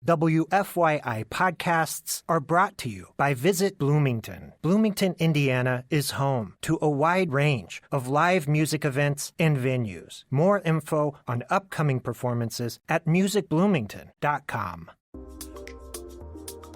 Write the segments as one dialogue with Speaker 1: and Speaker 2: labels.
Speaker 1: WFYI podcasts are brought to you by Visit Bloomington. Bloomington, Indiana is home to a wide range of live music events and venues. More info on upcoming performances at musicbloomington.com.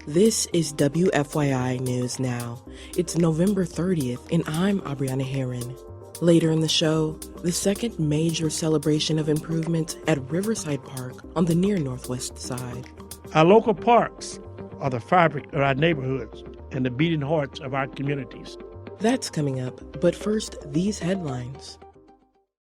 Speaker 2: This is WFYI News Now. It's November 30th, and I'm Abriana Herron. Later in the show, the second major celebration of improvements at Riverside Park on the near northwest side.
Speaker 3: Our local parks are the fabric of our neighborhoods and the beating hearts of our communities.
Speaker 2: That's coming up, but first, these headlines.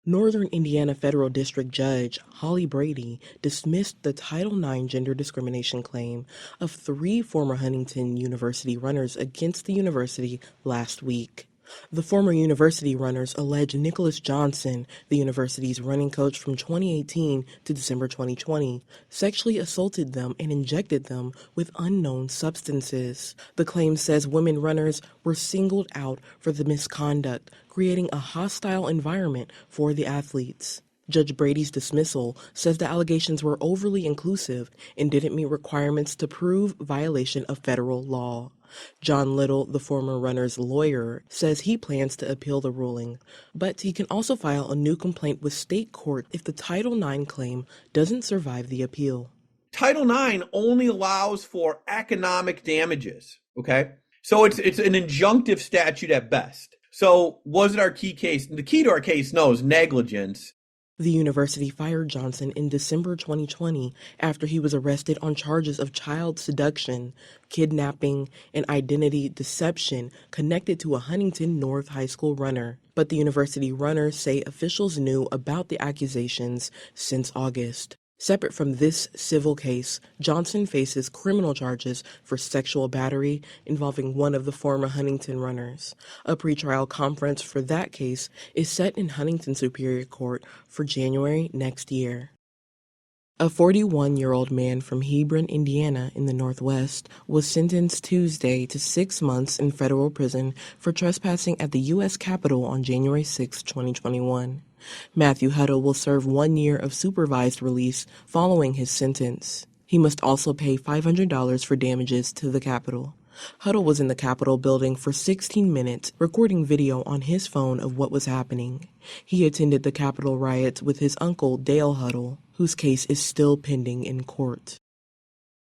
Speaker 2: Northern Indiana Federal District Judge Holly Brady dismissed the Title IX gender discrimination claim of 3 former Huntington University runners against the university last week. The former university runners allege Nicholas Johnson, the university's running coach from 2018 to December 2020, sexually assaulted them and injected them with unknown substances. The claim says women runners were singled out for the misconduct, creating a hostile environment for the athletes. Judge Brady's dismissal says the allegations were overly inclusive and didn't meet requirements to prove violation of federal law. John Little, the former runner's lawyer, says he plans to appeal the ruling, but he can also file a new complaint with state court if the Title IX claim doesn't survive the appeal.
Speaker 4: Title IX only allows for economic damages, okay? So it's an injunctive statute at best. So was it our key case? The key to our case, no, is negligence.
Speaker 2: The university fired Johnson in December 2020 after he was arrested on charges of child seduction, kidnapping, and identity deception connected to a Huntington North High School runner. But the university runners say officials knew about the accusations since August. Separate from this civil case, Johnson faces criminal charges for sexual battery involving one of the former Huntington runners. A pretrial conference for that case is set in Huntington Superior Court for January next year. A 41-year-old man from Hebron, Indiana, in the Northwest, was sentenced Tuesday to 6 months in federal prison for trespassing at the U.S. Capitol on January 6, 2021. Matthew Huddle will serve 1 year of supervised release following his sentence. He must also pay $500 for damages to the Capitol. Huddle was in the Capitol building for 16 minutes, recording video on his phone of what was happening. He attended the Capitol riots with his uncle, Dale Huddle, whose case is still pending in court.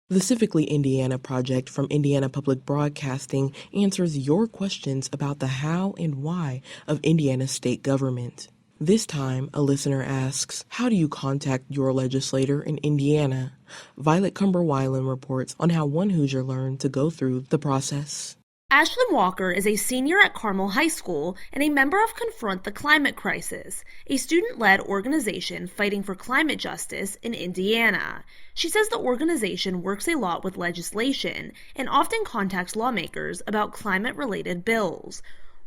Speaker 2: The Civically Indiana project from Indiana Public Broadcasting answers your questions about the how and why of Indiana's state government. This time, a listener asks, how do you contact your legislator in Indiana? Violet Cumber-Weiland reports on how one Hoosier learned to go through the process.
Speaker 5: Ashlyn Walker is a senior at Carmel High School and a member of Confront the Climate Crisis, a student-led organization fighting for climate justice in Indiana. She says the organization works a lot with legislation and often contacts lawmakers about climate-related bills.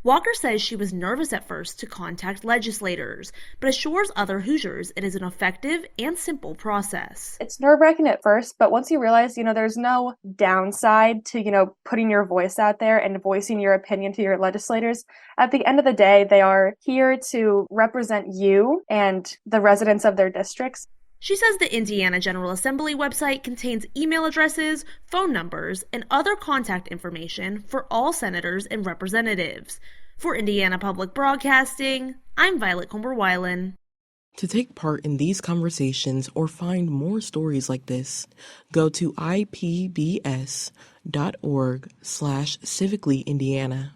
Speaker 5: Walker says she was nervous at first to contact legislators, but assures other Hoosiers it is an effective and simple process.
Speaker 6: It's nerve-wracking at first, but once you realize, there's no downside to, putting your voice out there and voicing your opinion to your legislators. At the end of the day, they are here to represent you and the residents of their districts.
Speaker 5: She says the Indiana General Assembly website contains email addresses, phone numbers, and other contact information for all senators and representatives. For Indiana Public Broadcasting, I'm Violet Cumber-Weiland.
Speaker 2: To take part in these conversations or find more stories like this, go to ipbs.org/civicallyindiana.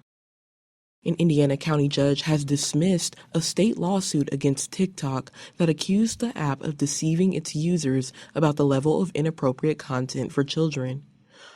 Speaker 2: An Indiana county judge has dismissed a state lawsuit against TikTok that accused the app of deceiving its users about the level of inappropriate content for children.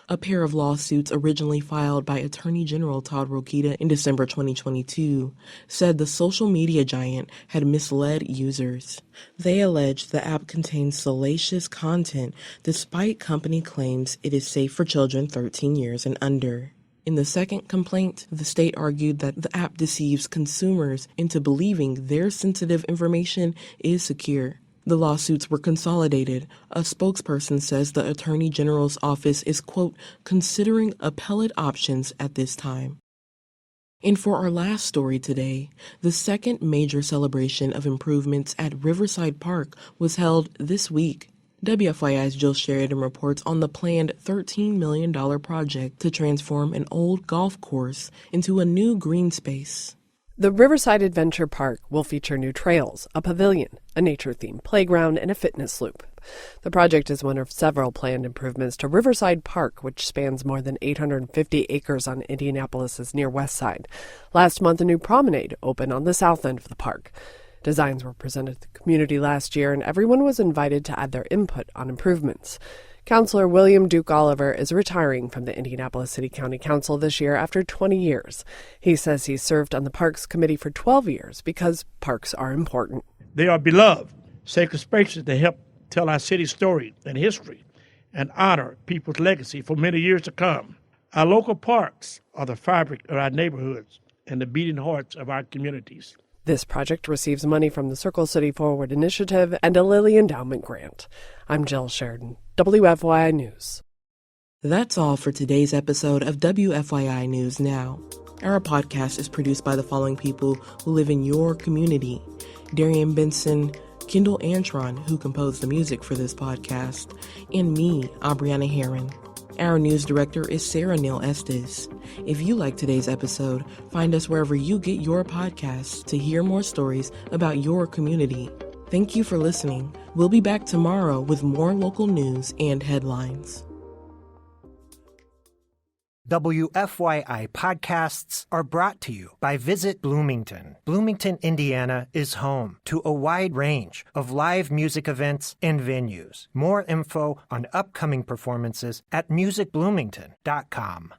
Speaker 2: A pair of lawsuits originally filed by Attorney General Todd Rokita in December 2022 said the social media giant had misled users. They alleged the app contains salacious content despite company claims it is safe for children 13 years and under. In the second complaint, the state argued that the app deceives consumers into believing their sensitive information is secure. The lawsuits were consolidated. A spokesperson says the Attorney General's office is, quote, considering appellate options at this time. And for our last story today, the second major celebration of improvements at Riverside Park was held this week. WFYI's Jill Sheridan reports on the planned $13 million project to transform an old golf course into a new green space.
Speaker 7: The Riverside Adventure Park will feature new trails, a pavilion, a nature-themed playground, and a fitness loop. The project is one of several planned improvements to Riverside Park, which spans more than 850 acres on Indianapolis's near west side. Last month, a new promenade opened on the south end of the park. Designs were presented to the community last year, and everyone was invited to add their input on improvements. Councilor William Duke Oliver is retiring from the Indianapolis City County Council this year after 20 years. He says he served on the Parks Committee for 12 years because parks are important.
Speaker 3: They are beloved, sacred spaces that help tell our city's story and history and honor people's legacy for many years to come. Our local parks are the fabric of our neighborhoods and the beating hearts of our communities.
Speaker 7: This project receives money from the Circle City Forward Initiative and a Lilly Endowment grant. I'm Jill Sheridan, WFYI News.
Speaker 2: That's all for today's episode of WFYI News Now. Our podcast is produced by the following people who live in your community: Darian Benson, Kendall Antron, who composed the music for this podcast, and me, Abriana Herron. Our news director is Sarah Neal-Estes. If you like today's episode, find us wherever you get your podcasts to hear more stories about your community. Thank you for listening. We'll be back tomorrow with more local news and headlines.
Speaker 1: WFYI podcasts are brought to you by Visit Bloomington. Bloomington, Indiana is home to a wide range of live music events and venues. More info on upcoming performances at musicbloomington.com.